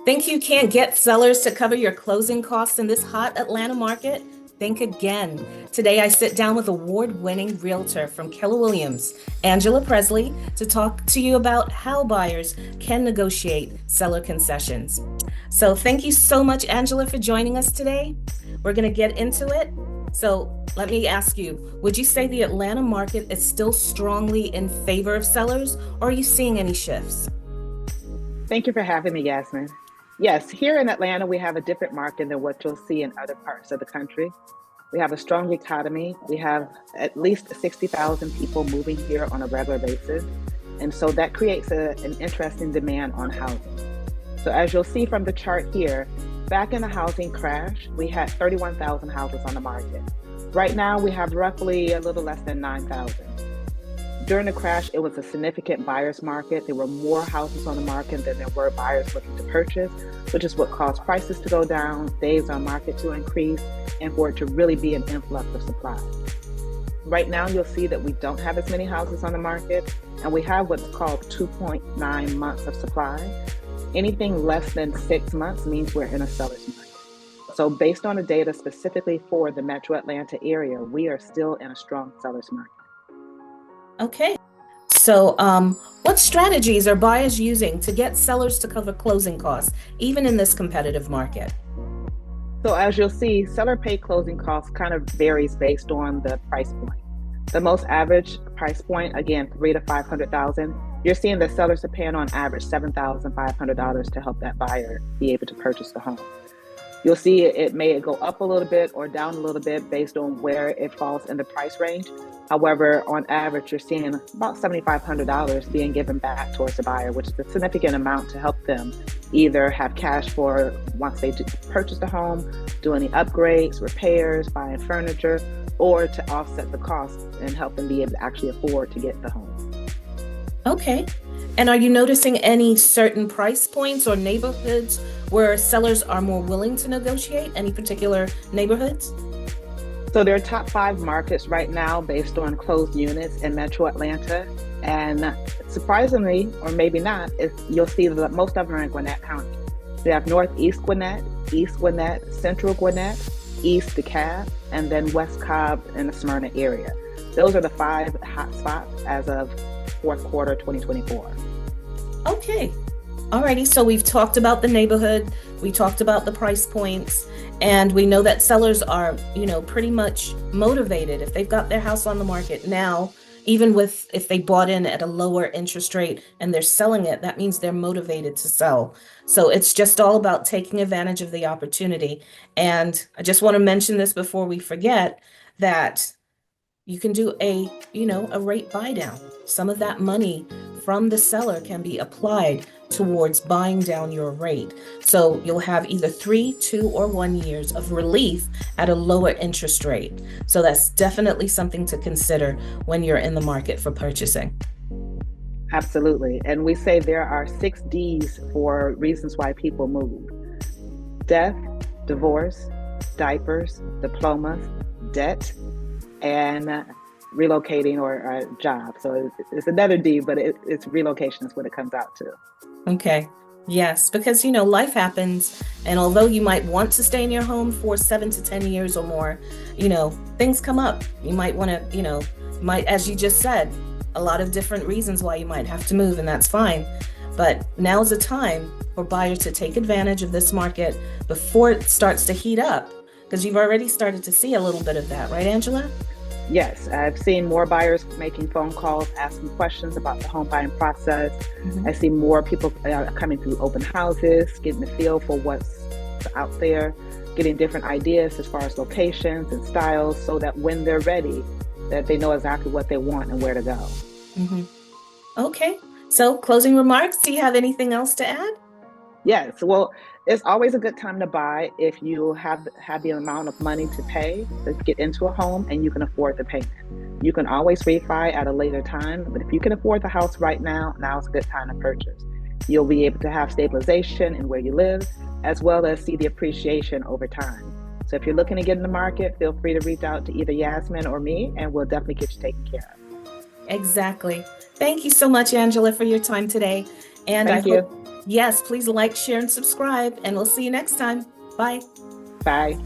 Think you can't get sellers to cover your closing costs in this hot Atlanta market? Think again. Today, I sit down with award-winning realtor from Keller Williams, Angela Presley, to talk to you about how buyers can negotiate seller concessions. So thank you so much, Angela, for joining us today. We're going to get into it. So let me ask you, would you say the Atlanta market is still strongly in favor of sellers, or are you seeing any shifts? Thank you for having me, Yasmin. Yes, here in Atlanta, we have a different market than what you'll see in other parts of the country. We have a strong economy. We have at least 60,000 people moving here on a regular basis. And so that creates an interesting demand on housing. So as you'll see from the chart here, back in the housing crash, we had 31,000 houses on the market. Right now, we have roughly a little less than 9,000. During the crash, it was a significant buyer's market. There were more houses on the market than there were buyers looking to purchase, which is what caused prices to go down, days on market to increase, and for it to really be an influx of supply. Right now, you'll see that we don't have as many houses on the market, and we have what's called 2.9 months of supply. Anything less than 6 months means we're in a seller's market. So based on the data specifically for the Metro Atlanta area, we are still in a strong seller's market. Okay. So, what strategies are buyers using to get sellers to cover closing costs, even in this competitive market? So as you'll see, seller paid closing costs kind of varies based on the price point. The most average price point, again, 300 to 500,000. You're seeing that sellers are paying on average $7,500 to help that buyer be able to purchase the home. You'll see it may go up a little bit or down a little bit based on where it falls in the price range. However, on average, you're seeing about $7,500 being given back towards the buyer, which is a significant amount to help them either have cash for once they purchase the home, do any upgrades, repairs, buying furniture, or to offset the costs and help them be able to actually afford to get the home. Okay. And are you noticing any certain price points or neighborhoods where sellers are more willing to negotiate? Any particular neighborhoods? So there are top 5 markets right now based on closed units in Metro Atlanta. And surprisingly, or maybe not, you'll see that most of them are in Gwinnett County. We have Northeast Gwinnett, East Gwinnett, Central Gwinnett, East DeKalb, and then West Cobb in the Smyrna area. Those are the 5 hot spots as of fourth quarter 2024. Okay. Alrighty. So we've talked about the neighborhood, we talked about the price points, and we know that sellers are, pretty much motivated if they've got their house on the market now, even with if they bought in at a lower interest rate and they're selling it, that means they're motivated to sell. So it's just all about taking advantage of the opportunity. And I just want to mention this before we forget that you can do a rate buy down. Some of that money from the seller can be applied towards buying down your rate. So you'll have either 3, 2, or 1 years of relief at a lower interest rate. So that's definitely something to consider when you're in the market for purchasing. Absolutely. And we say there are 6 D's for reasons why people move: death, divorce, diapers, diplomas, debt, and relocating or a job. So it's another D, but it's relocation is what it comes out to. Okay. Yes, because life happens, and although you might want to stay in your home for 7 to 10 years or more, things come up. You might want to, as you just said, a lot of different reasons why you might have to move, and that's fine. But now's the time for buyers to take advantage of this market before it starts to heat up, because you've already started to see a little bit of that, right, Angela? Yes, I've seen more buyers making phone calls, asking questions about the home buying process. I see more people coming through open houses, getting the feel for what's out there, getting different ideas as far as locations and styles, so that when they're ready, that they know exactly what they want and where to go. Okay. So closing remarks, do you have anything else to add? Yes, well, it's always a good time to buy if you have the amount of money to pay to get into a home and you can afford the payment. You can always refi at a later time, but if you can afford the house right now, now's a good time to purchase. You'll be able to have stabilization in where you live, as well as see the appreciation over time. So if you're looking to get in the market, feel free to reach out to either Yasmin or me, and we'll definitely get you taken care of. Exactly. Thank you so much, Angela, for your time today. And Thank you. Yes, please like, share, and subscribe, and we'll see you next time. Bye. Bye.